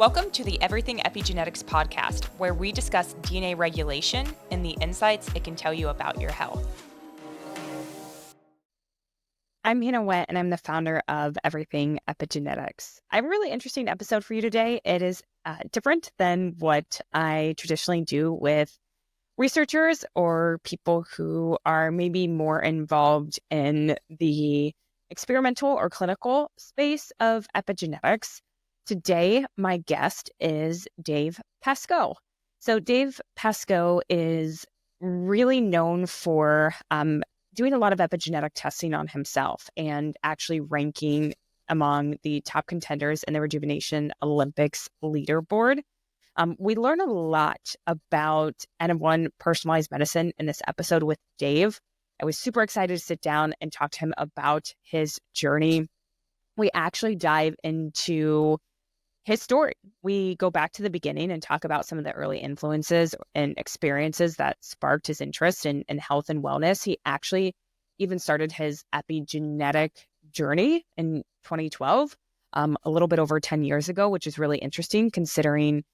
Welcome to the Everything Epigenetics podcast, where we discuss DNA regulation and the insights it can tell you about your health. I'm Hannah Wett, and I'm the founder of Everything Epigenetics. I have a really interesting episode for you today. It is different than what I traditionally do with researchers or people who are maybe more involved in the experimental or clinical space of epigenetics. Today, my guest is Dave Pascoe. So Dave Pascoe is really known for doing a lot of epigenetic testing on himself and actually ranking among the top contenders in the Rejuvenation Olympics leaderboard. We learn a lot about N-of-1 personalized medicine in this episode with Dave. I was super excited to sit down and talk to him about his journey. We actually dive into his story. We go back to the beginning and talk about some of the early influences and experiences that sparked his interest in health and wellness. He actually even started his epigenetic journey in 2012, a little bit over 10 years ago, which is really interesting considering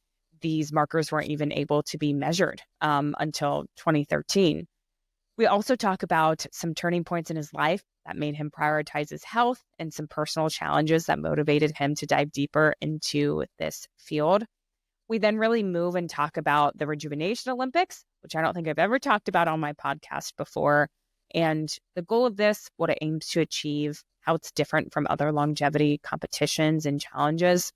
these markers weren't even able to be measured until 2013. We also talk about some turning points in his life that made him prioritize his health and some personal challenges that motivated him to dive deeper into this field. We then really move and talk about the Rejuvenation Olympics, which I don't think I've ever talked about on my podcast before, and the goal of this, what it aims to achieve, how it's different from other longevity competitions and challenges.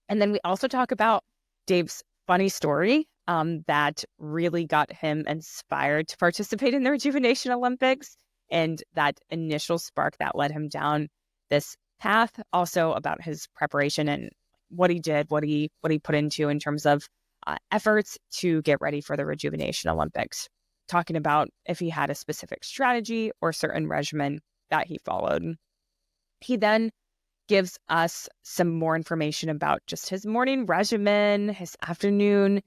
And then we also talk about Dave's funny story that really got him inspired to participate in the Rejuvenation Olympics and that initial spark that led him down this path. Also about his preparation and what he did, what he put into in terms of efforts to get ready for the Rejuvenation Olympics. Talking about if he had a specific strategy or certain regimen that he followed. He then gives us some more information about just his morning regimen, his afternoon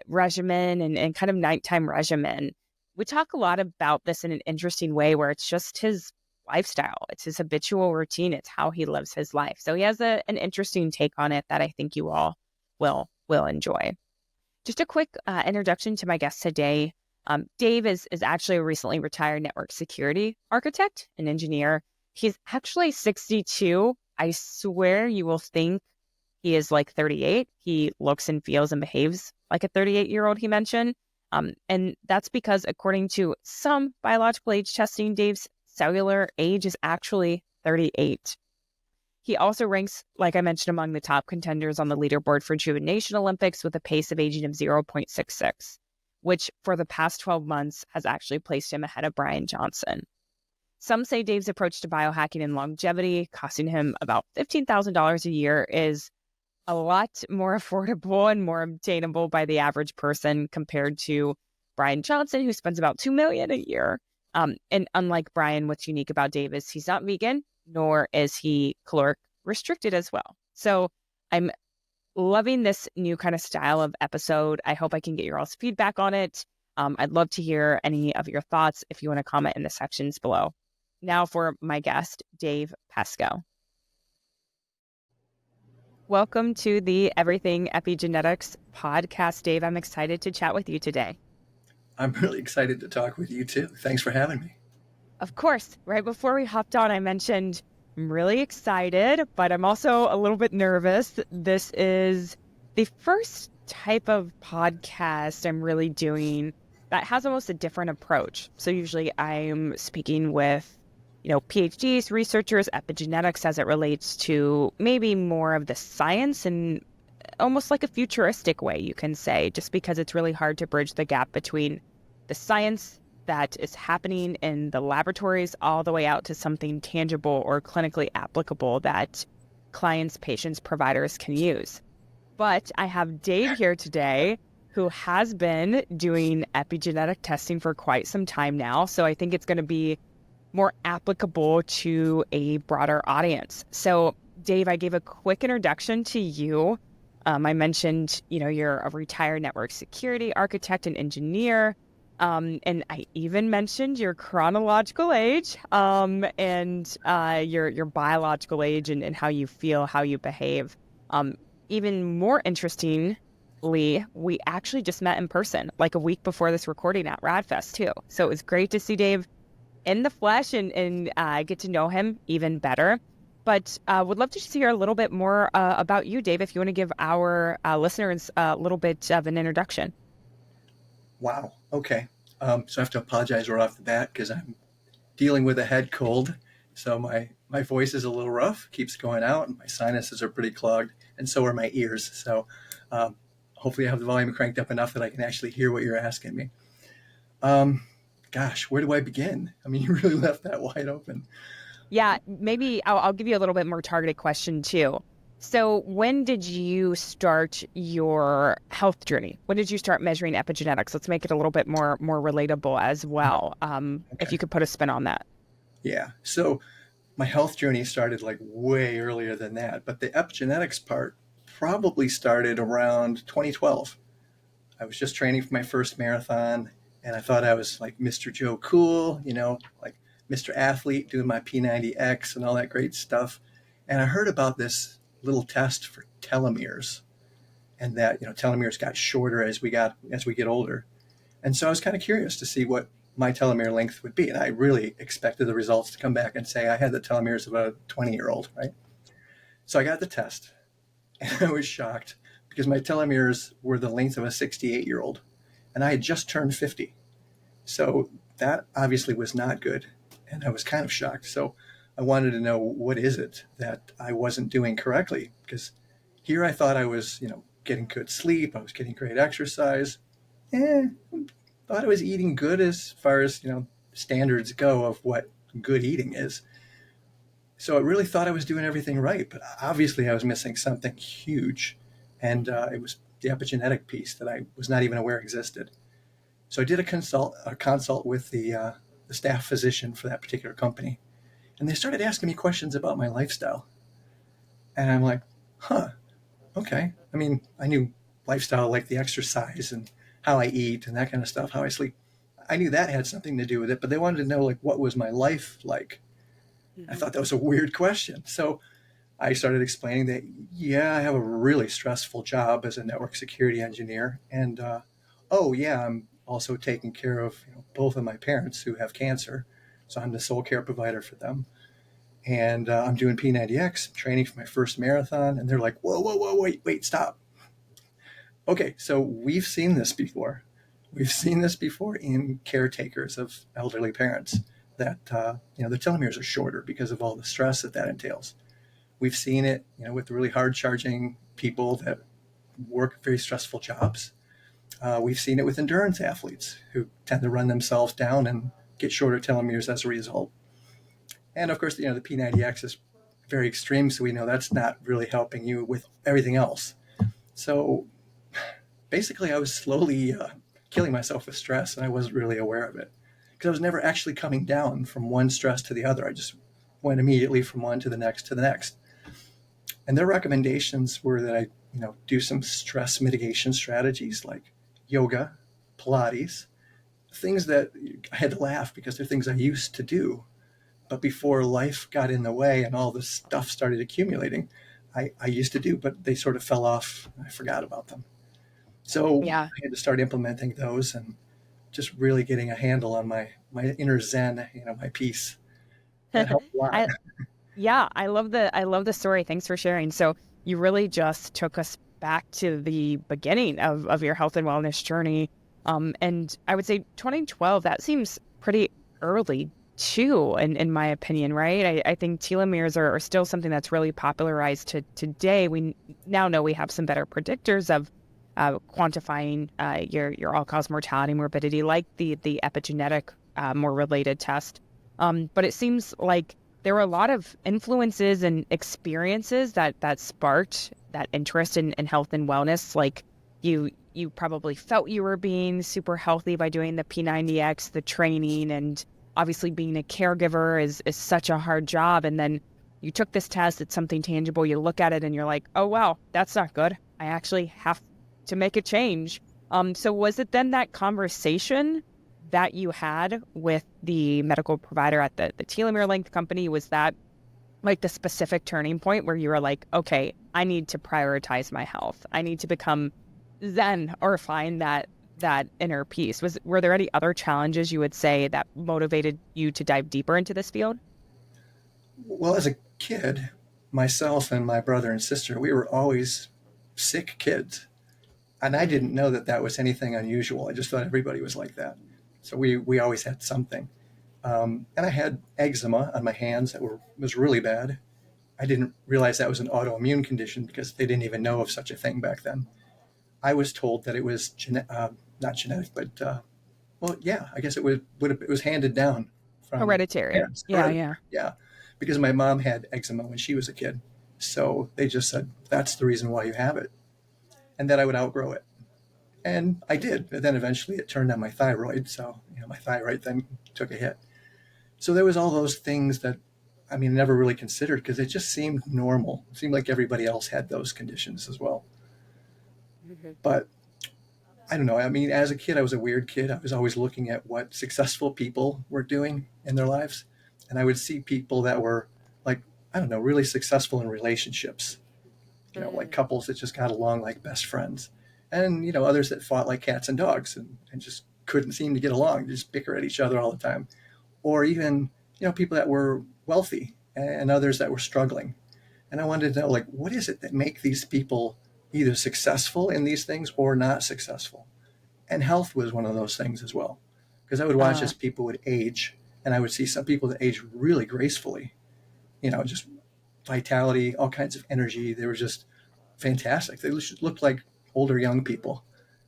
regimen, and kind of nighttime regimen. We talk a lot about this in an interesting way where it's just his lifestyle. It's his habitual routine. It's how he lives his life. So he has an interesting take on it that I think you all will enjoy. Just a quick introduction to my guest today. Dave is actually a recently retired network security architect and engineer. He's actually 62. I swear you will think he is like 38. He looks and feels and behaves like a 38-year-old, he mentioned. And that's because according to some biological age testing, Dave's cellular age is actually 38. He also ranks, like I mentioned, among the top contenders on the leaderboard for Rejuvenation Olympics with a pace of aging of 0.66, which for the past 12 months has actually placed him ahead of Brian Johnson. Some say Dave's approach to biohacking and longevity, costing him about $15,000 a year, is a lot more affordable and more obtainable by the average person compared to Brian Johnson, who spends about $2 million a year. And unlike Brian, what's unique about Dave is he's not vegan, nor is he caloric restricted as well. So I'm loving this new kind of style of episode. I hope I can get your all's feedback on it. I'd love to hear any of your thoughts if you want to comment in the sections below. Now for my guest, Dave Pascoe. Welcome to the Everything Epigenetics podcast, Dave. I'm excited to chat with you today. I'm really excited to talk with you too. Thanks for having me. Of course. Right before we hopped on, I mentioned I'm really excited, but I'm also a little bit nervous. This is the first type of podcast I'm really doing that has almost a different approach. So usually I'm speaking with PhDs, researchers, epigenetics as it relates to maybe more of the science and almost like a futuristic way, you can say, just because it's really hard to bridge the gap between the science that is happening in the laboratories all the way out to something tangible or clinically applicable that clients, patients, providers can use. But I have Dave here today who has been doing epigenetic testing for quite some time now. So I think it's going to be more applicable to a broader audience. So Dave, I gave a quick introduction to you. I mentioned, you're a retired network security architect and engineer. And I even mentioned your chronological age, and your biological age and how you feel, how you behave. even more interestingly, we actually just met in person like a week before this recording at RadFest too. So it was great to see Dave in the flesh and get to know him even better. But would love to just hear a little bit more about you, Dave, if you want to give our listeners a little bit of an introduction. Wow. Okay. So I have to apologize right off the bat because I'm dealing with a head cold. So my voice is a little rough, keeps going out, and my sinuses are pretty clogged, and so are my ears. So hopefully I have the volume cranked up enough that I can actually hear what you're asking me. Gosh, where do I begin? I mean, you really left that wide open. Yeah, maybe I'll give you a little bit more targeted question too. So when did you start your health journey? When did you start measuring epigenetics? Let's make it a little bit more relatable as well. If Okay. you could put a spin on that. Yeah. So my health journey started like way earlier than that, but the epigenetics part probably started around 2012. I was just training for my first marathon, and I thought I was like Mr. Joe Cool, like Mr. Athlete doing my P90X and all that great stuff. And I heard about this little test for telomeres, and that telomeres got shorter as we get older. And so I was kind of curious to see what my telomere length would be, and I really expected the results to come back and say I had the telomeres of a 20-year-old, right? So I got the test, and I was shocked because my telomeres were the length of a 68-year-old, and I had just turned 50. So that obviously was not good, and I was kind of shocked. So I wanted to know, what is it that I wasn't doing correctly? Because here I thought I was, getting good sleep, I was getting great exercise, thought I was eating good as far as, standards go of what good eating is. So I really thought I was doing everything right, but obviously I was missing something huge. And it was the epigenetic piece that I was not even aware existed. So I did a consult with the staff physician for that particular company. And they started asking me questions about my lifestyle. And I'm like, huh, okay. I mean, I knew lifestyle, like the exercise and how I eat and that kind of stuff, how I sleep. I knew that had something to do with it, but they wanted to know, like, what was my life like? I Mm-hmm. thought that was a weird question. So I started explaining that, yeah, I have a really stressful job as a network security engineer. And, oh, yeah, I'm also taking care of both of my parents who have cancer. So I'm the sole care provider for them. And I'm doing P90X, training for my first marathon. And they're like, whoa, whoa, whoa, wait, stop. Okay, so we've seen this before. We've seen this before in caretakers of elderly parents that, the telomeres are shorter because of all the stress that entails. We've seen it, with really hard charging people that work very stressful jobs. We've seen it with endurance athletes who tend to run themselves down and get shorter telomeres as a result. And of course, the P90X is very extreme, so we know that's not really helping you with everything else. So basically, I was slowly killing myself with stress, and I wasn't really aware of it because I was never actually coming down from one stress to the other. I just went immediately from one to the next to the next. And their recommendations were that I, do some stress mitigation strategies like yoga, Pilates, things that I had to laugh because they're things I used to do. But before life got in the way and all this stuff started accumulating, I used to do, but they sort of fell off. I forgot about them. So Yeah. I had to start implementing those and just really getting a handle on my inner Zen, my peace. That helped a lot. I Yeah, I love the story. Thanks for sharing. So you really just took us back to the beginning of your health and wellness journey. And I would say 2012, that seems pretty early too, in my opinion, right? I think telomeres are still something that's really popularized today. We now know we have some better predictors of quantifying your all-cause mortality, morbidity, like the epigenetic more related test. But it seems like there were a lot of influences and experiences that sparked that interest in health and wellness. Like you probably felt you were being super healthy by doing the P90X, the training, and obviously being a caregiver is such a hard job. And then you took this test, it's something tangible. You look at it and you're like, oh, wow, that's not good. I actually have to make a change. So was it then that conversation that you had with the medical provider at the telomere length company? Was that like the specific turning point where you were like, okay, I need to prioritize my health. I need to become zen or find that inner peace. Were there any other challenges you would say that motivated you to dive deeper into this field? Well, as a kid, myself and my brother and sister, we were always sick kids. And I Mm. didn't know that that was anything unusual. I just thought everybody was like that. So we always had something. And I had eczema on my hands was really bad. I didn't realize that was an autoimmune condition because they didn't even know of such a thing back then. I was told that it was not genetic, but well, yeah, I guess it was handed down from Hereditary. parents. Yeah, Hereditary, yeah. yeah, because my mom had eczema when she was a kid, so they just said that's the reason why you have it, and that I would outgrow it, and I did. But then eventually it turned on my thyroid, so my thyroid then took a hit. So there was all those things that I mean never really considered because it just seemed normal. It seemed like everybody else had those conditions as well, Mhm. but I don't know. I mean, as a kid, I was a weird kid. I was always looking at what successful people were doing in their lives. And I would see people that were like, I don't know, really successful in relationships, like Mm. couples that just got along like best friends. And, others that fought like cats and dogs and just couldn't seem to get along, just bicker at each other all the time. Or even, people that were wealthy and others that were struggling. And I wanted to know, like, what is it that make these people either successful in these things or not successful? And health was one of those things as well. Because I would watch Uh, as people would age, and I would see some people that age really gracefully, just vitality, all kinds of energy. They were just fantastic. They looked like older young people.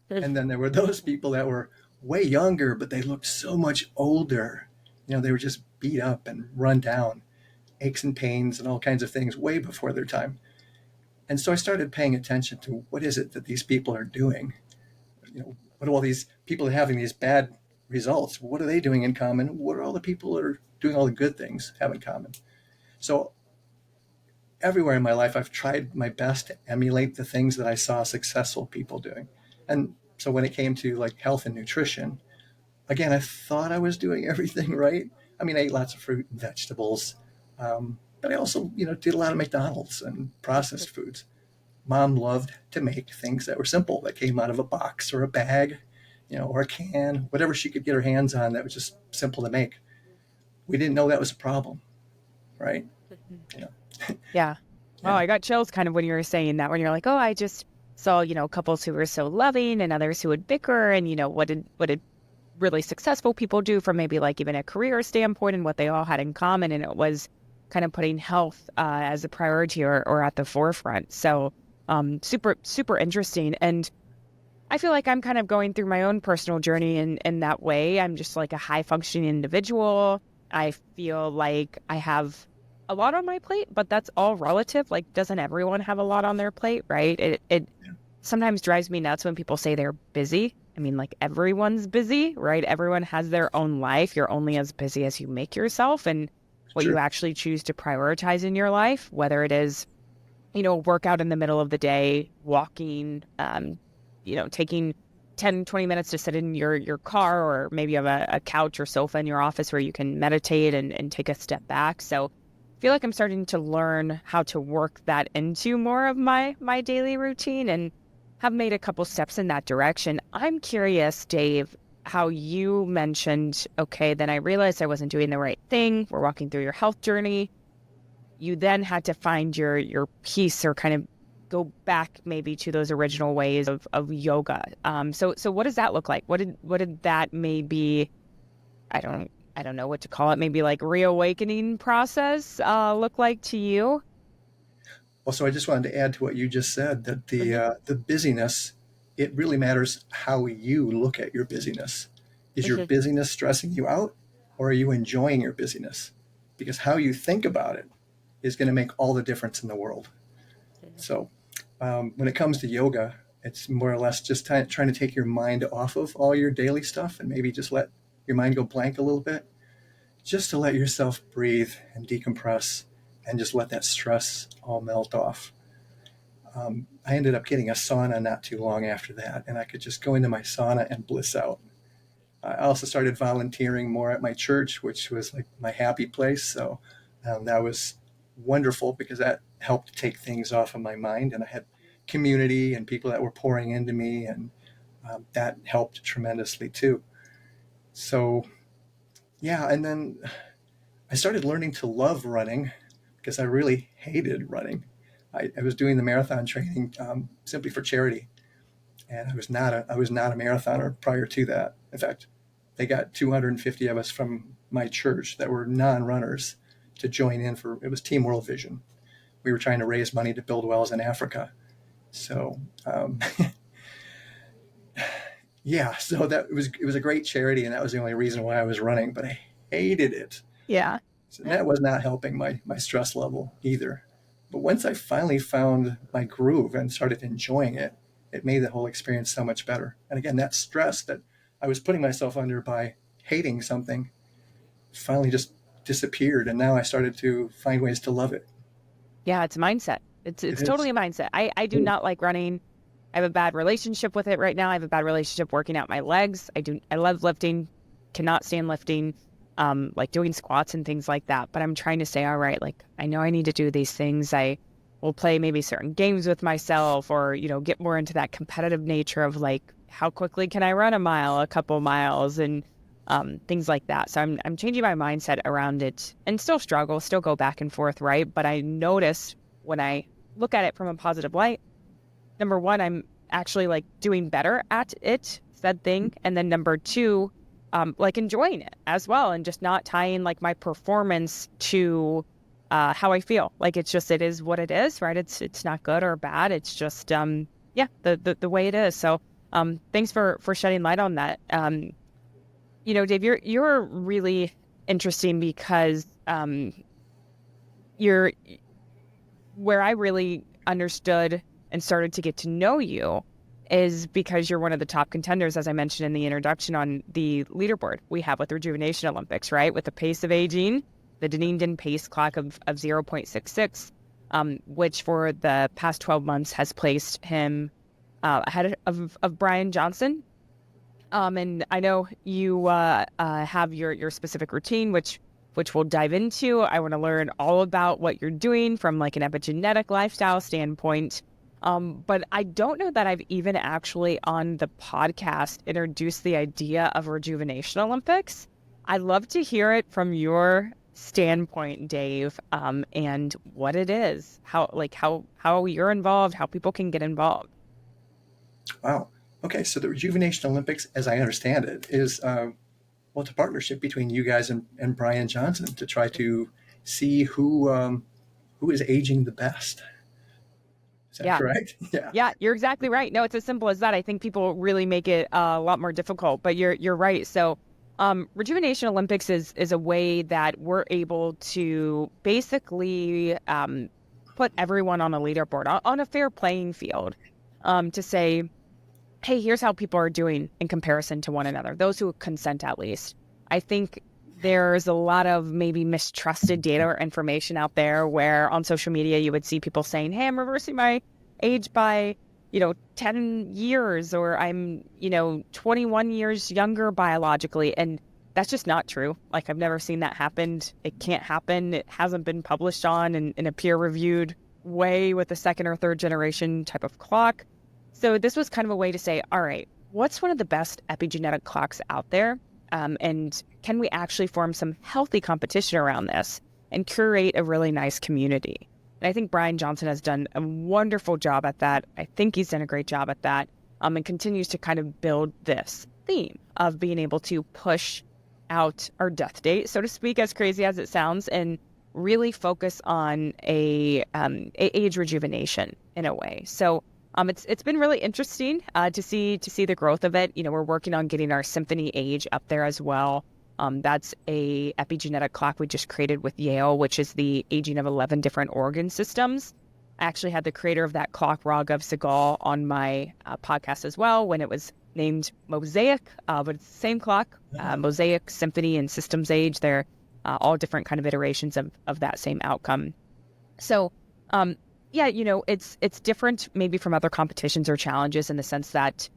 And then there were those people that were way younger, but they looked so much older. They were just beat up and run down, aches and pains and all kinds of things way before their time. And so I started paying attention to what is it that these people are doing. What are all these people having these bad results? What are they doing in common? What are all the people that are doing all the good things have in common? So everywhere in my life, I've tried my best to emulate the things that I saw successful people doing. And so when it came to like health and nutrition, again, I thought I was doing everything right. I mean, I ate lots of fruit and vegetables, but I also, did a lot of McDonald's and processed foods. Mom loved to make things that were simple, that came out of a box or a bag, or a can, whatever she could get her hands on that was just simple to make. We didn't know that was a problem, right? You know, yeah. Oh, yeah, I got chills kind of when you were saying that, when you're like, oh, I just saw, couples who were so loving and others who would bicker, and, what did really successful people do from maybe like even a career standpoint, and what they all had in common. And it was kind of putting health as a priority, or at the forefront. So super, super interesting. And I feel like I'm kind of going through my own personal journey in that way. I'm just like a high functioning individual. I feel like I have a lot on my plate, but that's all relative. Like, doesn't everyone have a lot on their plate, right? It yeah, sometimes drives me nuts when people say they're busy. I mean, like, everyone's busy, right? Everyone has their own life. You're only as busy as you make yourself, and what you true. actually choose to prioritize in your life, whether it is, workout in the middle of the day, walking, taking 10, 20 minutes to sit in your car, or maybe you have a couch or sofa in your office where you can meditate and take a step back. So I feel like I'm starting to learn how to work that into more of my daily routine, and have made a couple steps in that direction. I'm curious, Dave, how you mentioned, okay, then I realized I wasn't doing the right thing. We're walking through your health journey. You then had to find your piece, or kind of go back maybe to those original ways of yoga. So what does that look like? What did that maybe, I don't know what to call it, maybe like reawakening process look like to you? Also, I just wanted to add to what you just said that Hmm. the busyness, it really matters how you look at your busyness. Is your Hmm. busyness stressing you out, or are you enjoying your busyness? Because how you think about it is going to make all the difference in the world. So, when it comes to yoga, it's more or less just trying to take your mind off of all your daily stuff and maybe just let your mind go blank a little bit, just to let yourself breathe and decompress and just let that stress all melt off. I ended up getting a sauna not too long after that, and I could just go into my sauna and bliss out. I also started volunteering more at my church, which was like my happy place. So that was wonderful because that helped take things off of my mind. And I had community and people that were pouring into me, and that helped tremendously too. So, yeah. And then I started learning to love running because I really hated running. I was doing the marathon training simply for charity, and I was not a marathoner prior to that. In fact, they got 250 of us from my church that were non-runners to join in for, it was Team World Vision. We were trying to raise money to build wells in Africa. So yeah, so it was a great charity, and that was the only reason why I was running, but I hated it. Yeah. So that was not helping my stress level either. But once I finally found my groove and started enjoying it, it made the whole experience so much better. And again, that stress that I was putting myself under by hating something finally just disappeared. And now I started to find ways to love it. Yeah, it's a mindset. It's It totally is. a mindset. I do not like running. I have a bad relationship with it right now. I have a bad relationship working out my legs. I love lifting, cannot stand lifting, like doing squats and things like that. But I'm trying to say, all right, like I know I need to do these things. I will play maybe certain games with myself, or, get more into that competitive nature of like, how quickly can I run a mile, a couple miles, and things like that. So I'm changing my mindset around it, and still struggle, still go back and forth, right? But I notice when I look at it from a positive light, number one, I'm actually like doing better at it, said thing. And then number two, like enjoying it as well, and just not tying like my performance to how I feel. Like it is what it is, right? It's not good or bad. It's just the way it is. So thanks for shedding light on that. Dave, you're really interesting because you're where I really understood and started to get to know you is because you're one of the top contenders, as I mentioned in the introduction, on the leaderboard we have with Rejuvenation Olympics, right? With the pace of aging, the Dunedin pace clock of 0.66, which for the past 12 months has placed him ahead of Brian Johnson. And I know you have your specific routine, which we'll dive into. I want to learn all about what you're doing from like an epigenetic lifestyle standpoint. But I don't know that I've even actually on the podcast introduced the idea of Rejuvenation Olympics. I'd love to hear it from your standpoint, Dave, and what it is, how you're involved, how people can get involved. Wow. Okay. So the Rejuvenation Olympics, as I understand it, is, it's a partnership between you guys and Brian Johnson to try to see who is aging the best. Is that Yeah. correct? Yeah. Yeah, you're exactly right. No, it's as simple as that. I think people really make it a lot more difficult, but you're right. So, Rejuvenation Olympics is a way that we're able to basically put everyone on a leaderboard, on a fair playing field, to say, hey, here's how people are doing in comparison to one another, those who consent at least. I think there's a lot of maybe mistrusted data or information out there where on social media you would see people saying, hey, I'm reversing my age by 10 years, or I'm 21 years younger biologically, and that's just not true. Like, I've never seen that happen. It can't happen. It hasn't been published on in a peer-reviewed way with a second or third generation type of clock. So this was kind of a way to say, all right, what's one of the best epigenetic clocks out there, and can we actually form some healthy competition around this and curate a really nice community? And I think Brian Johnson has done a wonderful job at that. I think he's done a great job at that, and continues to kind of build this theme of being able to push out our death date, so to speak, as crazy as it sounds, and really focus on a age rejuvenation in a way. So it's been really interesting to see the growth of it. We're working on getting our Symphony age up there as well. That's a epigenetic clock we just created with Yale, which is the aging of 11 different organ systems. I actually had the creator of that clock, Raghav Sehgal, on my podcast as well when it was named Mosaic, but it's the same clock, Mosaic, Symphony, and Systems Age. They're all different kind of iterations of that same outcome. So, it's different maybe from other competitions or challenges in the sense that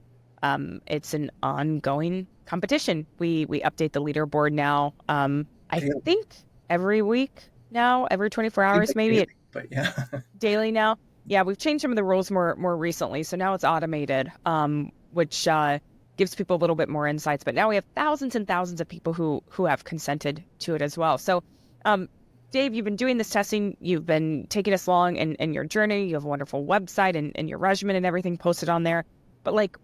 it's an ongoing competition. We update the leaderboard now, I think every week. now, every 24 Seems hours, like maybe daily, but yeah. daily now. Yeah, we've changed some of the rules more recently, so now it's automated, which gives people a little bit more insights. But now we have thousands and thousands of people who have consented to it as well. So, um, Dave, you've been doing this testing. You've been taking us along in your journey. You have a wonderful website and your regimen and everything posted on there. But like,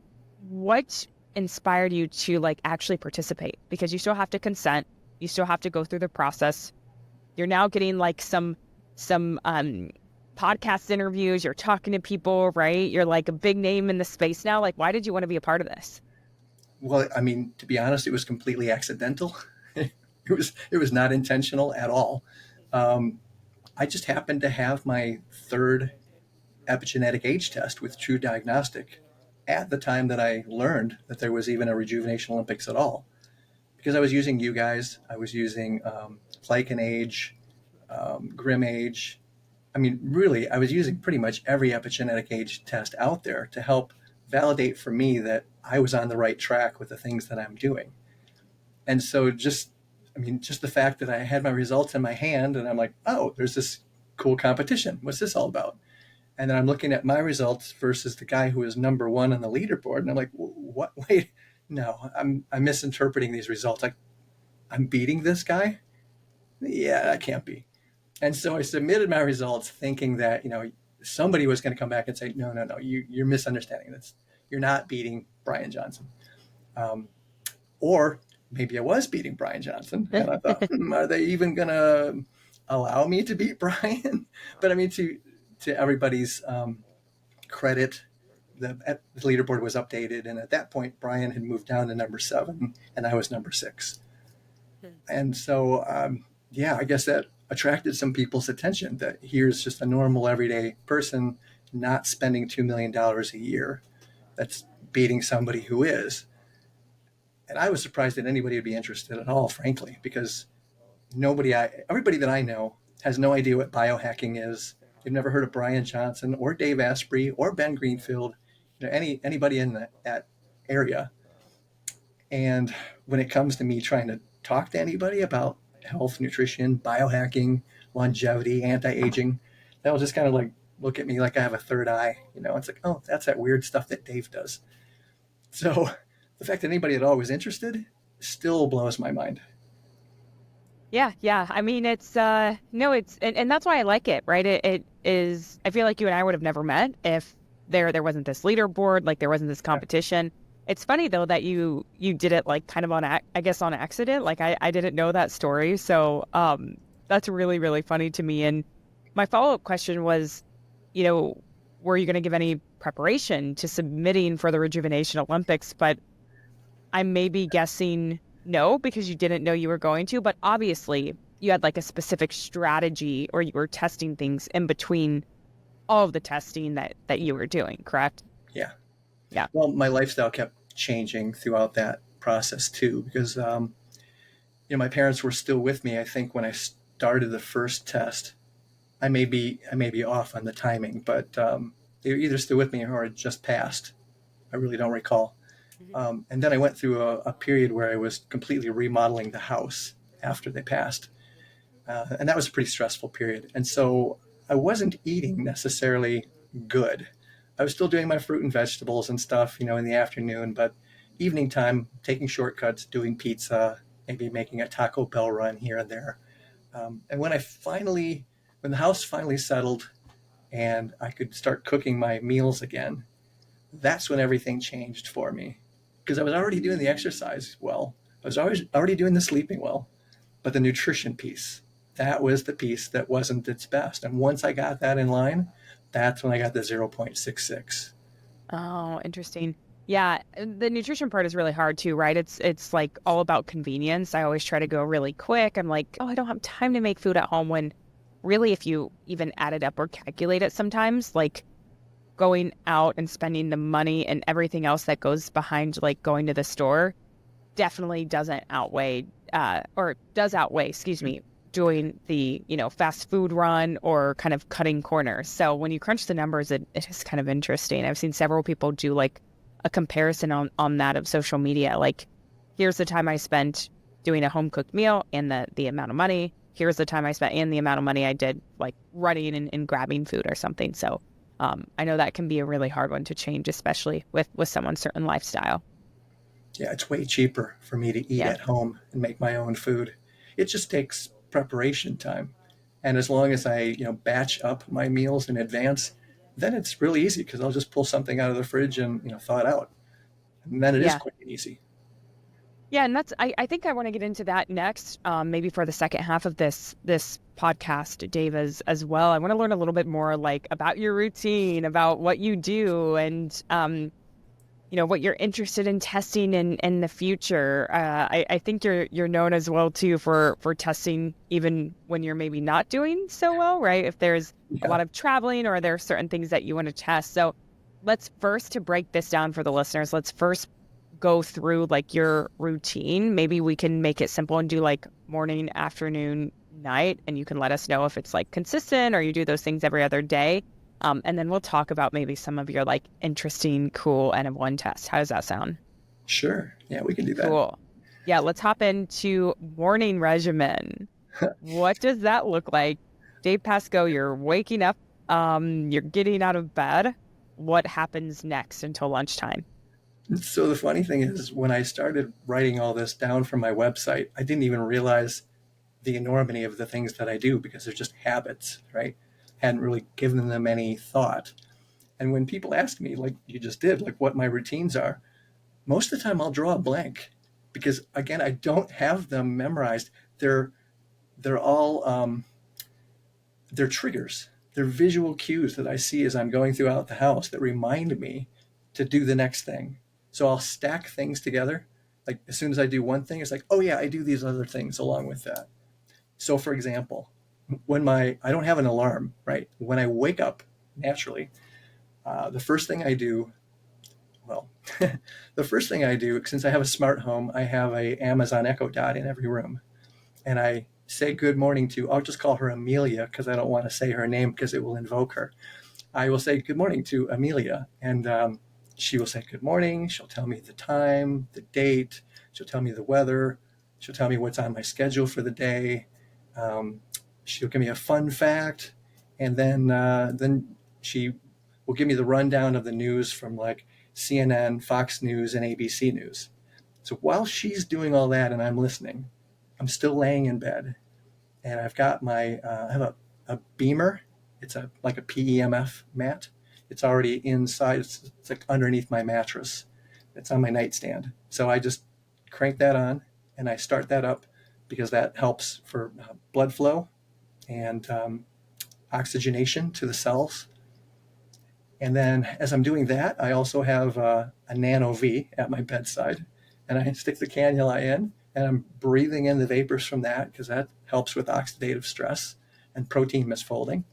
what inspired you to like actually participate? Because you still have to consent. You still have to go through the process. You're now getting like some podcast interviews. You're talking to people, right? You're like a big name in the space now. Like, why did you want to be a part of this? Well, I mean, to be honest, it was completely accidental. It was not intentional at all. Um, I just happened to have my third epigenetic age test with True Diagnostic at the time that I learned that there was even a Rejuvenation Olympics at all. Because I was using you guys, I was using Glycan Age, Grim Age. I mean, really, I was using pretty much every epigenetic age test out there to help validate for me that I was on the right track with the things that I'm doing. And so just the fact that I had my results in my hand and I'm like, oh, there's this cool competition. What's this all about? And then I'm looking at my results versus the guy who is number one on the leaderboard. And I'm like, what? Wait, no, I'm misinterpreting these results. Like, I'm beating this guy? Yeah, that can't be. And so I submitted my results thinking that, somebody was going to come back and say, no, no, no, you're misunderstanding this. You're not beating Brian Johnson. Um, or maybe I was beating Brian Johnson. And I thought, are they even going to allow me to beat Brian? But I mean, to everybody's credit, the leaderboard was updated. And at that point, Brian had moved down to number 7 and I was number 6. And so, yeah, I guess that attracted some people's attention that here's just a normal everyday person not spending $2 million a year that's beating somebody who is. And I was surprised that anybody would be interested at all, frankly, because everybody that I know has no idea what biohacking is. They've never heard of Brian Johnson or Dave Asprey or Ben Greenfield, anybody in that area. And when it comes to me trying to talk to anybody about health, nutrition, biohacking, longevity, anti-aging, they'll just kind of like look at me like I have a third eye. It's like, oh, that's that weird stuff that Dave does. So the fact that anybody at all was interested still blows my mind. Yeah, yeah. I mean, it's no, it's and that's why I like it, right? It is. I feel like you and I would have never met if there wasn't this leaderboard, like there wasn't this competition. It's funny though that you did it like kind of I guess on accident. Like I didn't know that story, so that's really really funny to me. And my follow-up question was, were you going to give any preparation to submitting for the Rejuvenation Olympics? But I'm maybe guessing no, because you didn't know you were going to, but obviously you had like a specific strategy or you were testing things in between all of the testing that you were doing, correct? Yeah. Yeah. Well, my lifestyle kept changing throughout that process too, because, my parents were still with me. I think when I started the first test, I may be off on the timing, but they were either still with me or had just passed. I really don't recall. And then I went through a period where I was completely remodeling the house after they passed. And that was a pretty stressful period. And so I wasn't eating necessarily good. I was still doing my fruit and vegetables and stuff, in the afternoon, but evening time, taking shortcuts, doing pizza, maybe making a Taco Bell run here and there. And when the house finally settled and I could start cooking my meals again, that's when everything changed for me. Because I was already doing the exercise well. I was already doing the sleeping well. But the nutrition piece, that was the piece that wasn't its best. And once I got that in line, that's when I got the 0.66. Oh, interesting. Yeah, the nutrition part is really hard too, right? It's like all about convenience. I always try to go really quick. I'm like, oh, I don't have time to make food at home when really if you even add it up or calculate it sometimes, like going out and spending the money and everything else that goes behind like going to the store definitely doesn't outweigh or does outweigh, excuse me, doing the, fast food run or kind of cutting corners. So when you crunch the numbers, it is kind of interesting. I've seen several people do like a comparison on that of social media. Like, here's the time I spent doing a home cooked meal and the amount of money. here's the time I spent and the amount of money I did like running and grabbing food or something. So I know that can be a really hard one to change, especially with someone's certain lifestyle. Yeah, it's way cheaper for me to eat Yeah. at home and make my own food. It just takes preparation time. And as long as I, batch up my meals in advance, then it's really easy because I'll just pull something out of the fridge and, thaw it out. And then it is Yeah. quick and easy. Yeah, and I think I want to get into that next, maybe for the second half of this podcast, Dave, as well. I want to learn a little bit more like about your routine, about what you do, and what you're interested in testing in the future. I think you're known as well too for testing even when you're maybe not doing so well, right? If there's a Yeah, lot of traveling or there are certain things that you want to test. So let's first, to break this down for the listeners, let's first go through like your routine. Maybe we can make it simple and do like morning, afternoon, night, and you can let us know if it's like consistent or you do those things every other day. And then we'll talk about maybe some of your like interesting, cool N of 1 tests. How does that sound? sure. Yeah, we can do that. Cool. Yeah, let's hop into morning regimen. What does that look like? Dave Pascoe, you're waking up, you're getting out of bed. What happens next until lunchtime? So the funny thing is, when I started writing all this down from my website, I didn't even realize the enormity of the things that I do because they're just habits, right? Hadn't really given them any thought. And when people ask me, like you just did, like what my routines are, most of the time I'll draw a blank because again, I don't have them memorized. They're all they're triggers. They're visual cues that I see as I'm going throughout the house that remind me to do the next thing. So I'll stack things together. Like as soon as I do one thing, it's like, oh yeah, I do these other things along with that. So for example, I don't have an alarm, right? When I wake up naturally, the first thing I do, well, the first thing I do, since I have a smart home, I have a Amazon Echo Dot in every room. And I say good morning to, I'll just call her Amelia because I don't want to say her name because it will invoke her. I will say good morning to Amelia, and she will say good morning. She'll tell me the time, the date. She'll tell me the weather. She'll tell me what's on my schedule for the day. Um, she'll give me a fun fact, and then she will give me the rundown of the news from like CNN, Fox News, and ABC News. So while she's doing all that and I'm listening, I'm still laying in bed, and I've got I have a Beamer. It's like a PEMF mat. It's already inside. It's like underneath my mattress. It's on my nightstand. So I just crank that on and I start that up because that helps for blood flow and oxygenation to the cells. And then as I'm doing that, I also have a Nano V at my bedside, and I stick the cannula in, and I'm breathing in the vapors from that because that helps with oxidative stress and protein misfolding.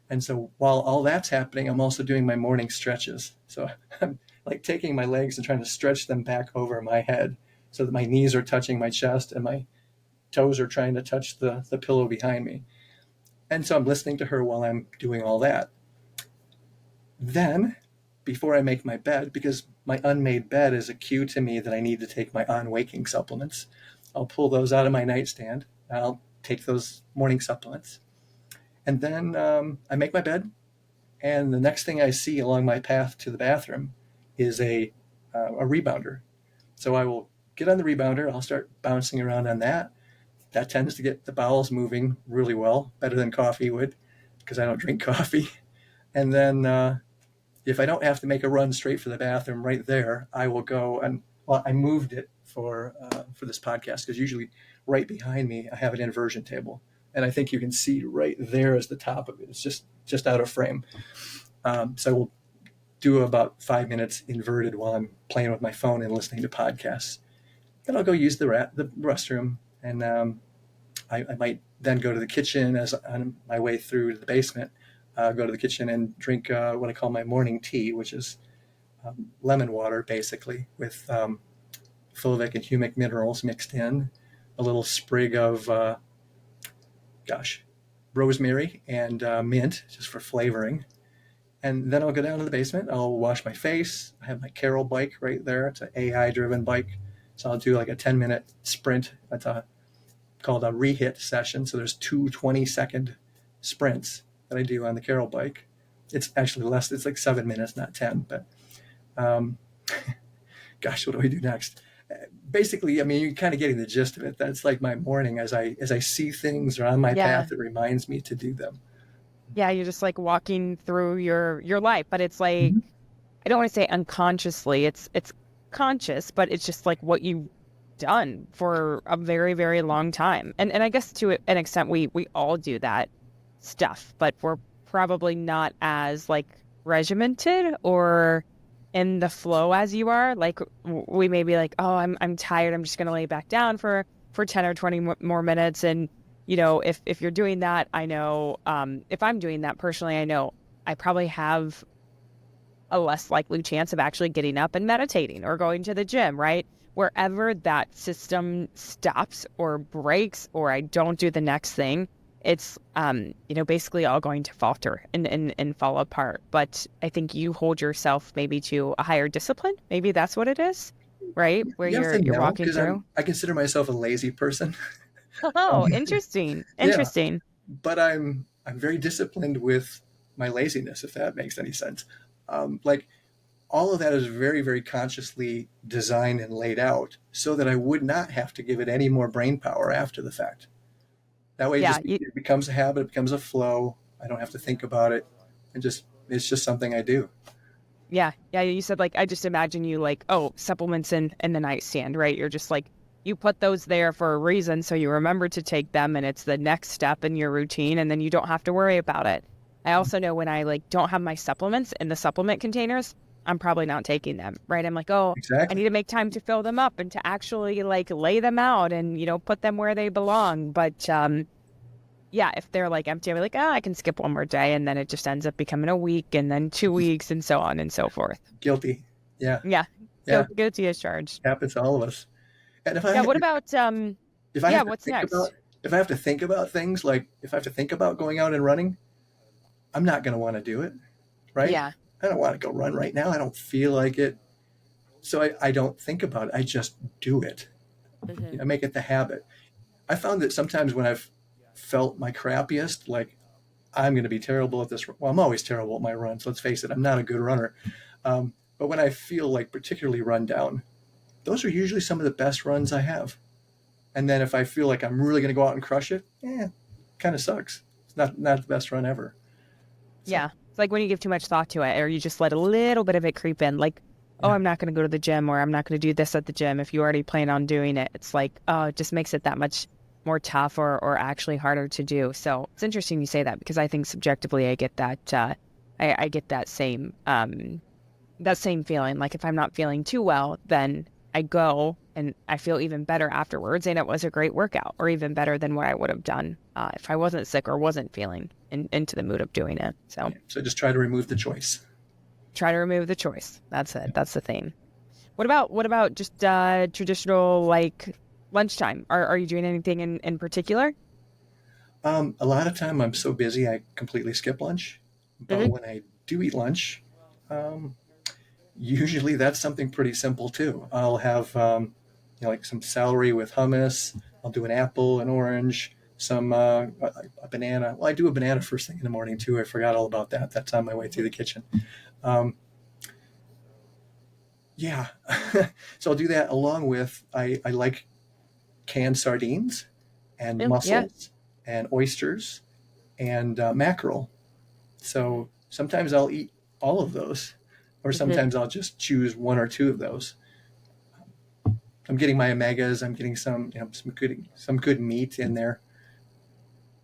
And so while all that's happening, I'm also doing my morning stretches. So I'm like taking my legs and trying to stretch them back over my head so that my knees are touching my chest and my toes are trying to touch the pillow behind me. And so I'm listening to her while I'm doing all that. Then, before I make my bed, because my unmade bed is a cue to me that I need to take my on-waking supplements, I'll pull those out of my nightstand. I'll take those morning supplements. And then I make my bed. And the next thing I see along my path to the bathroom is a rebounder. So I will get on the rebounder. I'll start bouncing around on that. That tends to get the bowels moving really well, better than coffee would, because I don't drink coffee. And then if I don't have to make a run straight for the bathroom right there, I will go and, well, I moved it for this podcast because usually right behind me I have an inversion table, and I think you can see right there as the top of it. It's just out of frame. So I will do about 5 minutes inverted while I'm playing with my phone and listening to podcasts. Then I'll go use the restroom, and I might then go to the kitchen as on my way through to the basement. Go to the kitchen and drink what I call my morning tea, which is lemon water, basically, with fulvic and humic minerals mixed in, a little sprig of, rosemary and mint, just for flavoring. And then I'll go down to the basement. I'll wash my face. I have my Carol bike right there. It's an AI-driven bike. So I'll do like a 10-minute sprint. That's a called a rehit session. So there's two 20-second sprints that I do on the Carol bike. It's actually less. It's like 7 minutes, not 10. But um, gosh, what do we do next? Basically, I mean, you're kind of getting the gist of it. That's like my morning as I see things are on my Yeah. path. It reminds me to do them. Yeah, you're just like walking through your life, but it's like Mhm. I don't want to say unconsciously. It's conscious, but it's just like what you've done for a very, very long time. And I guess to an extent we all do that stuff, but we're probably not as like regimented or in the flow as you are. Like we may be like, "Oh, I'm tired. I'm just going to lay back down for 10 or 20 more minutes." And if you're doing that, I know if I'm doing that personally, I know I probably have a less likely chance of actually getting up and meditating or going to the gym, right? Wherever that system stops or breaks or I don't do the next thing, it's basically all going to falter and fall apart. But I think you hold yourself maybe to a higher discipline. Maybe that's what it is, right? Where Yes you're and you're no, walking because through. I consider myself a lazy person. Um, Oh, interesting. yeah, Interesting. but I'm very disciplined with my laziness, if that makes any sense. Like all of that is very, very consciously designed and laid out so that I would not have to give it any more brain power after the fact. That way, Yeah, it becomes a habit, it becomes a flow. I don't have to think about it. It's just something I do. yeah. You said like I just imagine you like, oh, supplements in the nightstand, right? You're just like you put those there for a reason, so you remember to take them, and it's the next step in your routine, and then you don't have to worry about it. I also know when I like don't have my supplements in the supplement containers, I'm probably not taking them, right? I'm like, oh, I need Exactly. to make time to fill them up and to actually like lay them out and put them where they belong. But yeah, if they're like empty, I'm like, oh, I can skip one more day, and then it just ends up becoming a week, and then 2 weeks, and so on and so forth. Guilty. Yeah. Yeah, Yeah. guilty as charged. Happens to all of us. And Yeah. What about if I yeah? have to What's think next? about if I have to think about things like if I have to think about going out and running, I'm not going to want to do it, right? Yeah. I don't want to go run right now. I don't feel like it. So I don't think about it. I just do it. Hmm. I make it the habit. I found that sometimes when I've felt my crappiest, like I'm going to be terrible at this. Well, I'm always terrible at my runs. Let's face it. I'm not a good runner. But when I feel like particularly run down, those are usually some of the best runs I have. And then if I feel like I'm really going to go out and crush it, kind of sucks. It's not the best run ever. So Yeah. It's like when you give too much thought to it, or you just let a little bit of it creep in. Like, oh, yeah, I'm not going to go to the gym, or I'm not going to do this at the gym. If you already plan on doing it, it's like, oh, it just makes it that much more tough or actually harder to do. So it's interesting you say that because I think subjectively I get that. I get that same feeling. Like if I'm not feeling too well, then I go and I feel even better afterwards. And it was a great workout, or even better than what I would have done if I wasn't sick or wasn't feeling into the mood of doing it. So so just try to remove the choice. try to remove the choice. That's it. That's the theme. What about just traditional like lunchtime? Are you doing anything in particular? A lot of time I'm so busy I completely skip lunch. But Hmm. when I do eat lunch, um, usually that's something pretty simple too. I'll have like some celery with hummus. I'll do an apple, an orange, some a banana. Well, I do a banana first thing in the morning too. I forgot all about that. That's on my way through the kitchen. Um, yeah, so I'll do that along with I like canned sardines and Yeah. mussels and oysters and mackerel. So sometimes I'll eat all of those, or Hmm. sometimes I'll just choose one or two of those. I'm getting my omegas. I'm getting some good meat in there.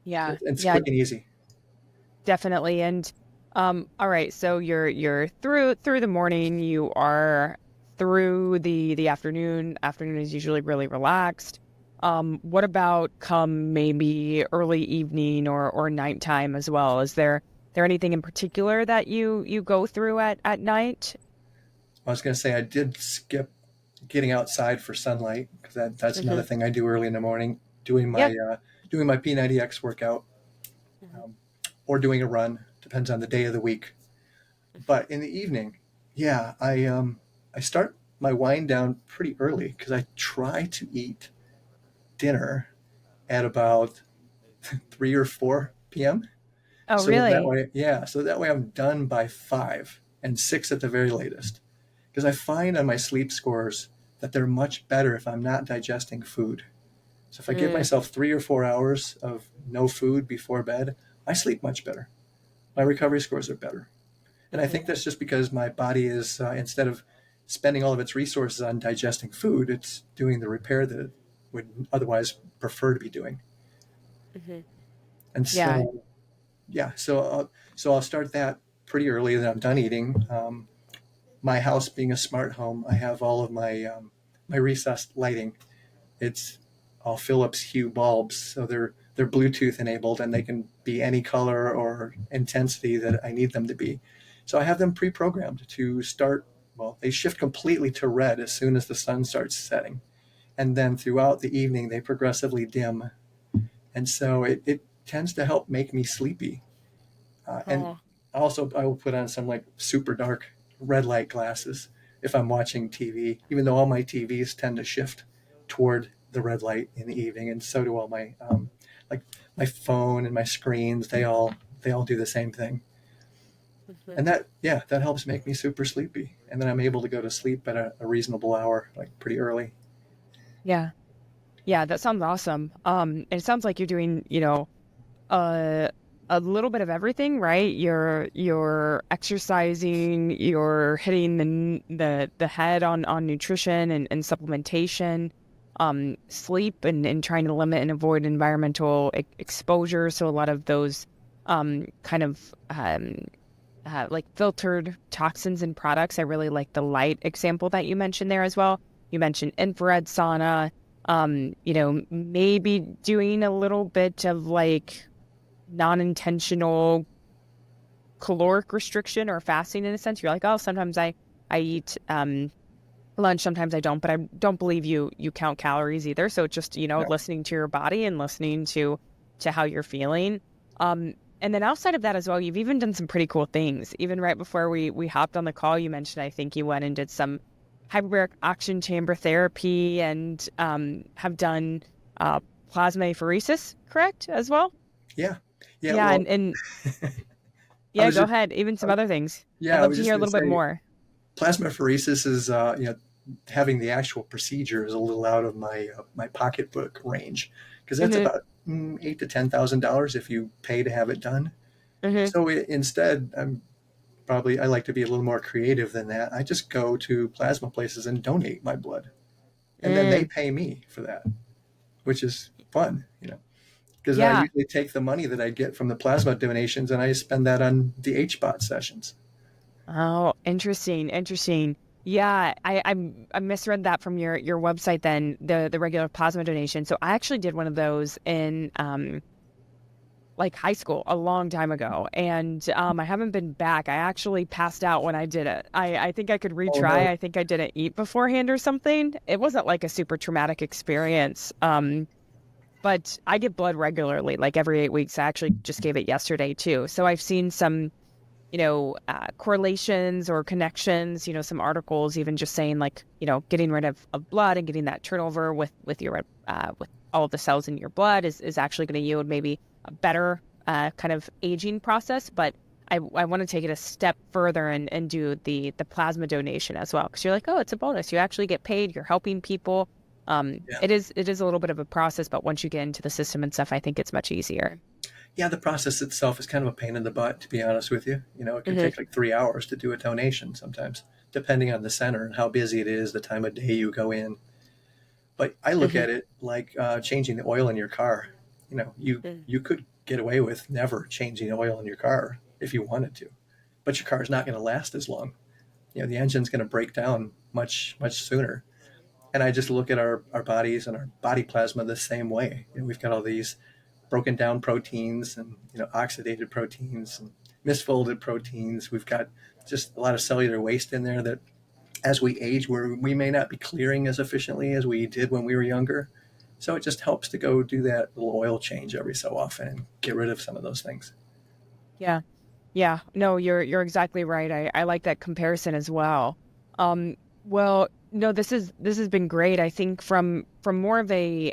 Yeah. It's Yeah. quick and easy. Definitely. And all right, so you're through the morning, you are through the afternoon. Afternoon is usually really relaxed. What about come maybe early evening or nighttime as well? Is there anything in particular that you go through at night? I was going to say I did skip getting outside for sunlight because that's another Hmm. thing I do early in the morning. Yep. Doing my P90X workout um, or doing a run depends on the day of the week. But in the evening, yeah, I start my wind down pretty early because I try to eat dinner at about 3 or 4 p.m. Oh, So that really? way, yeah, so that way I'm done by 5 and 6 at the very latest. Because I find on my sleep scores that they're much better if I'm not digesting food. So if I give Mm, myself 3 or 4 hours of no food before bed, I sleep much better. My recovery scores are better. And I think hmm that's just because my body is, instead of spending all of its resources on digesting food, it's doing the repair that it would otherwise prefer to be doing. hmm And Yeah. so, yeah, so I'll start that pretty early. That I'm done eating. My house being a smart home, I have all of my recessed lighting. It's all Philips Hue bulbs, so they're Bluetooth enabled and they can be any color or intensity that I need them to be. So I have them pre-programmed to start. Well, they shift completely to red as soon as the sun starts setting, and then throughout the evening they progressively dim, and so it tends to help make me sleepy. And Oh, also, I will put on some like super dark red light glasses if I'm watching TV, even though all my TVs tend to shift toward the red light in the evening, and so do all my like my phone and my screens. They all do the same thing, hmm and that yeah, that helps make me super sleepy, and then I'm able to go to sleep at a reasonable hour, like pretty early. Yeah. Yeah, that sounds awesome. And it sounds like you're doing, uh, a little bit of everything, right? You're exercising, you're hitting the head on nutrition and supplementation, sleep and trying to limit and avoid environmental exposure. So a lot of those kind of like filtered toxins and products. I really like the light example that you mentioned there as well. You mentioned infrared sauna, maybe doing a little bit of like non-intentional caloric restriction or fasting in a sense. You're like, oh, sometimes I eat lunch, sometimes I don't, but I don't believe you count calories either. So it's just, No, listening to your body and listening to how you're feeling. And then outside of that as well, you've even done some pretty cool things. Even right before we hopped on the call, you mentioned I think you went and did some hyperbaric oxygen chamber therapy and have done uh, plasmapheresis, correct, as well? yeah, yeah. Yeah, Well, and I yeah, was go just ahead. Even some other things. I'd yeah, I love was to just hear a going to little bit say more. plasmapheresis is having the actual procedure is a little out of my pocketbook range because that's hmm about $8,000 to $10,000 if you pay to have it done. hmm So instead, I like to be a little more creative than that. I just go to plasma places and donate my blood, and then they Mm, pay me for that, which is fun, because I yeah. usually take the money that I get from the plasma donations and I spend that on the HBOT sessions. Oh, interesting, interesting. Yeah, I misread that from your website then, the regular plasma donation. So I actually did one of those in like high school a long time ago. And I haven't been back. I actually passed out when I did it. I think I could Oh retry. no, I think I didn't eat beforehand or something. It wasn't like a super traumatic experience. But I get blood regularly, like every 8 weeks. I actually just gave it yesterday too. So I've seen some correlations or connections, some articles even just saying like, getting rid of blood and getting that turnover with your with all of the cells in your blood is actually going to yield maybe a better kind of aging process. But I want to take it a step further and do the plasma donation as well. Because you're like, oh, it's a bonus. You actually get paid. You're helping people. yeah. It is a little bit of a process, but once you get into the system and stuff, I think it's much easier. Yeah, the process itself is kind of a pain in the butt, to be honest with you. It can hmm take like 3 hours to do a donation sometimes, depending on the center and how busy it is, the time of day you go in. But I look hmm at it like changing the oil in your car. You could get away with never changing the oil in your car if you wanted to, but your car is not going to last as long. The engine's going to break down much sooner. And I just look at our bodies and our body plasma the same way. We've got all these broken down proteins and oxidated proteins and misfolded proteins. We've got just a lot of cellular waste in there that as we age we may not be clearing as efficiently as we did when we were younger. So it just helps to go do that little oil change every so often and get rid of some of those things. Yeah. Yeah, no, you're exactly right. I like that comparison as well. Well, no, this has been great. I think from more of a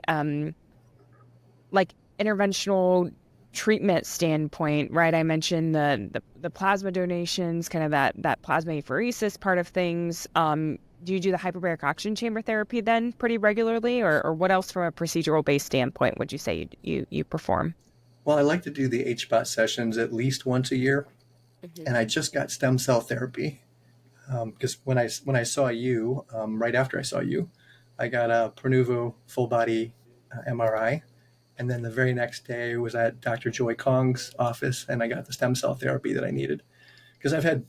like interventional treatment standpoint, right? I mentioned the plasma donations, kind of that plasmapheresis part of things. Do you do the hyperbaric oxygen chamber therapy then pretty regularly, or what else from a procedural based standpoint would you say you perform? Well, I like to do the HBOT sessions at least once a year, Hmm. and I just got stem cell therapy because when I saw you, right after I saw you, I got a Pronuvo full body MRI, and then the very next day was at Dr. Joy Kong's office, and I got the stem cell therapy that I needed because I've had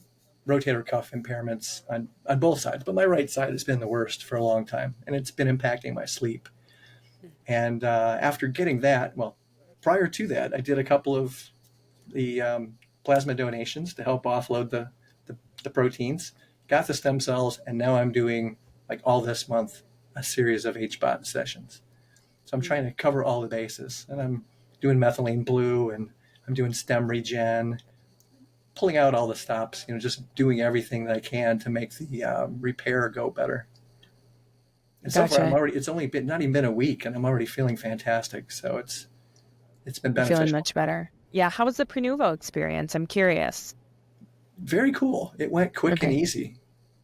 rotator cuff impairments on both sides, but my right side has been the worst for a long time, and it's been impacting my sleep. And after getting that, well, prior to that, I did a couple of the plasma donations to help offload the proteins, got the stem cells, and now I'm doing, like all this month, a series of HBOT sessions. So I'm trying to cover all the bases, and I'm doing methylene blue, and I'm doing stem regen, pulling out all the stops, just doing everything that I can to make the repair go better. And so far, Gotcha. it's only been not even been a week, and I'm already feeling fantastic. So it's been You're feeling beneficial. much better. Yeah. How was the Prenuvo experience? I'm curious. Very cool. It went quick and Okay. easy.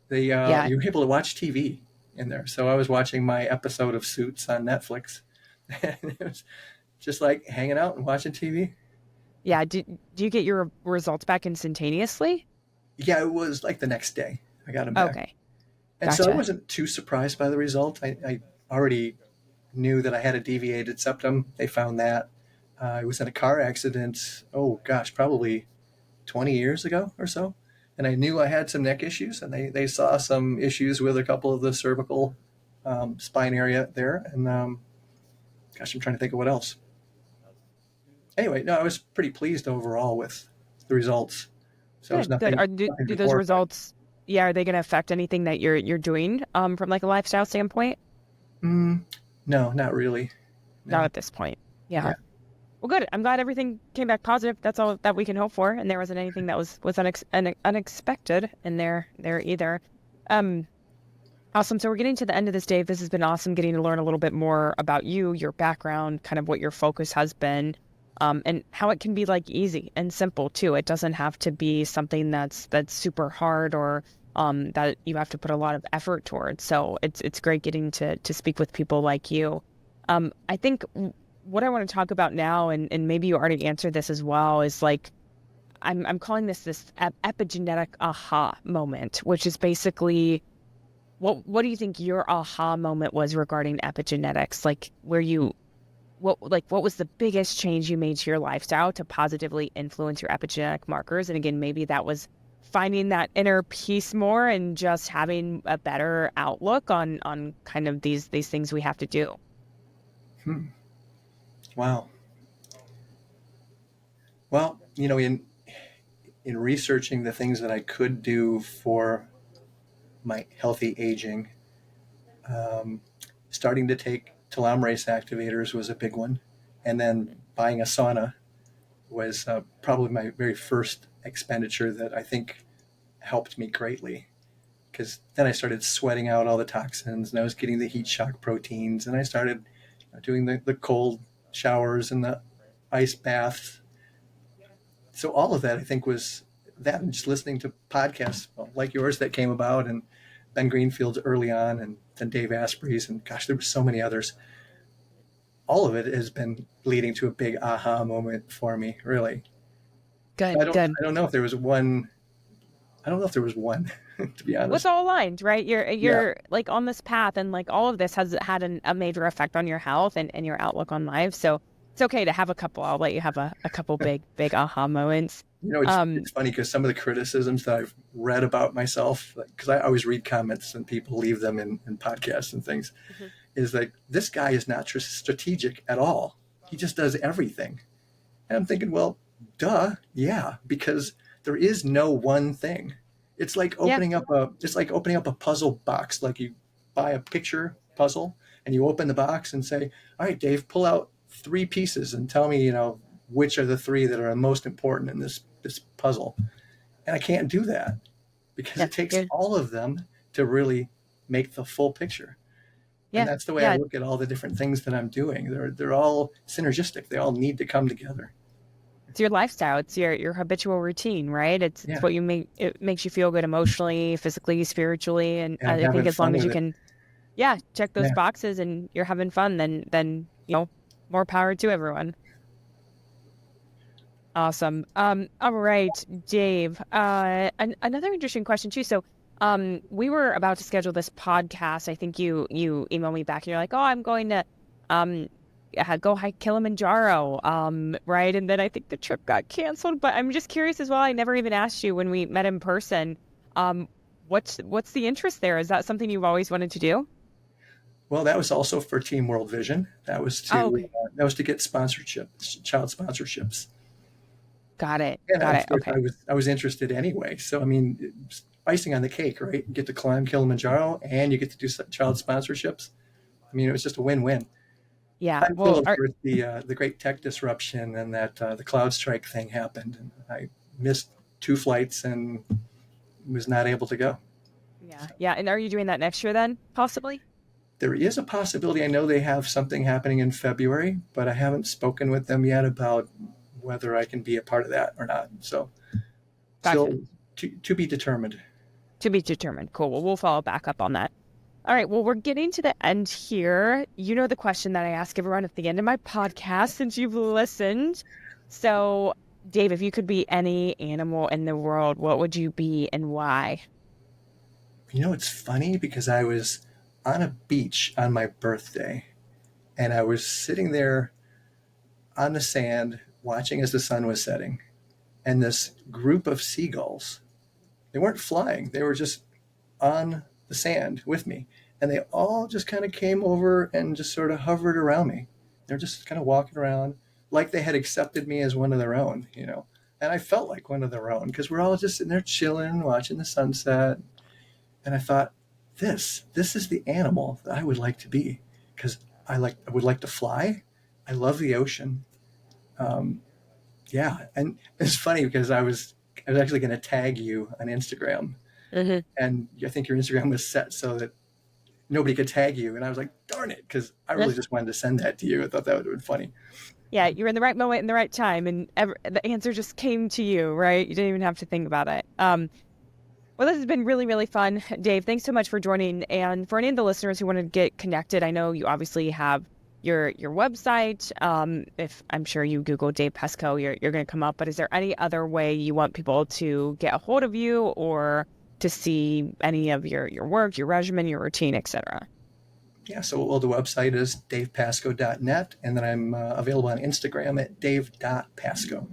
They Yeah. you were able to watch TV in there. So I was watching my episode of Suits on Netflix, and it was just like hanging out and watching TV. Yeah. Do you get your results back instantaneously? Yeah, it was like the next day I got them back, Okay. and so I Gotcha. wasn't too surprised by the result. I already knew that I had a deviated septum. They found that. I was in a car accident. Oh gosh, probably 20 years ago or so. And I knew I had some neck issues, and they saw some issues with a couple of the cervical spine area there. And gosh, I'm trying to think of what else. Anyway, no, I was pretty pleased overall with the results. So it was Good. Good. nothing, Do those before. results? Yeah. Are they going to affect anything that you're doing from like a lifestyle standpoint? Mm, no, not really. Not No. at this point. Yeah. Yeah. Well, good. I'm glad everything came back positive. That's all that we can hope for, and there wasn't anything that was unexpected in there either. Um, awesome. So we're getting to the end of this, Dave. This has been awesome getting to learn a little bit more about you, your background, kind of what your focus has been, and how it can be like easy and simple too. It doesn't have to be something that's super hard or that you have to put a lot of effort towards. So it's great getting to speak with people like you. I think what I want to talk about now, and maybe you already answered this as well, is like I'm calling this epigenetic aha moment, which is basically what do you think your aha moment was regarding epigenetics? Like where you what was the biggest change you made to your lifestyle to positively influence your epigenetic markers? And again, maybe that was finding that inner peace more and just having a better outlook on kind of these things we have to do. Hmm. Wow. Well, in researching the things that I could do for my healthy aging, um, starting to take telomerase activators was a big one, and then buying a sauna was probably my very first expenditure that I think helped me greatly. Because then I started sweating out all the toxins, and I was getting the heat shock proteins, and I started doing the cold showers and the ice baths. So all of that, I think, was that, and just listening to podcasts like yours that came about, and Ben Greenfield's early on, and then Dave Asprey's, and gosh, there were so many others. All of it has been leading to a big aha moment for me, really. So Good, good. I don't know if there was one. I don't know if there was one, to be What's honest. all aligned, right? Yeah. You're like on this path, and like all of this has had a major effect on your health and your outlook on life. So it's okay to have a couple. I'll let you have a couple big aha moments. It's funny because some of the criticisms that I've read about myself, because I always read comments and people leave them in podcasts and things, Mhm. is like, this guy is not strategic at all. He just does everything. And I'm thinking, well, duh, yeah, because there is no one thing. Yeah, It's like opening up a puzzle box. Like you buy a picture puzzle and you open the box and say, all right, Dave, pull out three pieces and tell me, which are the three that are most important in this puzzle. And I can't do that because yeah. it takes all of them to really make the full picture. And Yeah. that's the way I Yeah. look at all the different things that I'm doing. They're all synergistic. They all need to come together. It's your lifestyle. It's your habitual routine, right? It's Yeah. what it makes you feel good emotionally, physically, spiritually. And And I'm I think having as long fun as you with it. can, yeah, check those Yeah. boxes and you're having fun, then, more power to everyone. Awesome. All right, Dave. Another interesting question too. So, we were about to schedule this podcast. I think you emailed me back and you're like, "Oh, I'm going to, um, go hike Kilimanjaro." Right, and then I think the trip got canceled. But I'm just curious as well. I never even asked you when we met in person. Um, what's the interest there? Is that something you've always wanted to do? Well, that was also for Team World Vision. Oh, okay. That was to get child sponsorships. Got it. And Got of it. course, Okay. I was interested anyway. So I mean, it's icing on the cake, right? You get to climb Kilimanjaro, and you get to do child sponsorships. I mean, it was just a win-win. Yeah. Until, Well, of course, the great tech disruption and that the cloud strike thing happened, and I missed 2 flights and was not able to go. yeah. Yeah. And are you doing that next year then, possibly? There is a possibility. I know they have something happening in February, but I haven't spoken with them yet about whether I can be a part of that or not. So Gotcha. still to be determined. To be determined. Cool. Well, we'll follow back up on that. All right. Well, we're getting to the end here. You know the question that I ask everyone at the end of my podcast since you've listened. So, Dave, if you could be any animal in the world, what would you be and why? You know, it's funny because I was on a beach on my birthday and I was sitting there on the sand watching as the sun was setting. And this group of seagulls, they weren't flying, they were just on the sand with me. And they all just kind of came over and just sort of hovered around me. They're just kind of walking around like they had accepted me as one of their own, you know. And I felt like one of their own because we're all just sitting there chilling, watching the sunset. And I thought, this is the animal that I would like to be because I would like to fly. I love the ocean. Um, yeah, and it's funny because I was actually going to tag you on Instagram, Hmm. and I think your Instagram was set so that nobody could tag you, and I was like, darn it, because I really just wanted to send that to you. I thought that would have been funny. Yeah, you're in the right moment in the right time, and the answer just came to you, right? You didn't even have to think about it. Well, this has been really, really fun. Dave, thanks so much for joining. And for any of the listeners who want to get connected, I know you obviously have your website. If I'm sure you Google Dave Pascoe, you're going to come up. But is there any other way you want people to get a hold of you or to see any of your work, your regimen, your routine, etc.? Yeah, so well, the website is davepascoe.net, and then I'm available on Instagram at dave.pascoe.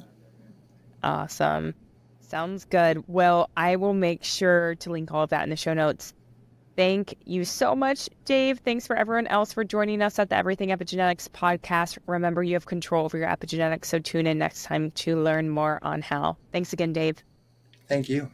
Awesome. Sounds good. Well, I will make sure to link all of that in the show notes. Thank you so much, Dave. Thanks for everyone else for joining us at the Everything Epigenetics podcast. Remember, you have control over your epigenetics, so tune in next time to learn more on how. Thanks again, Dave. Thank you.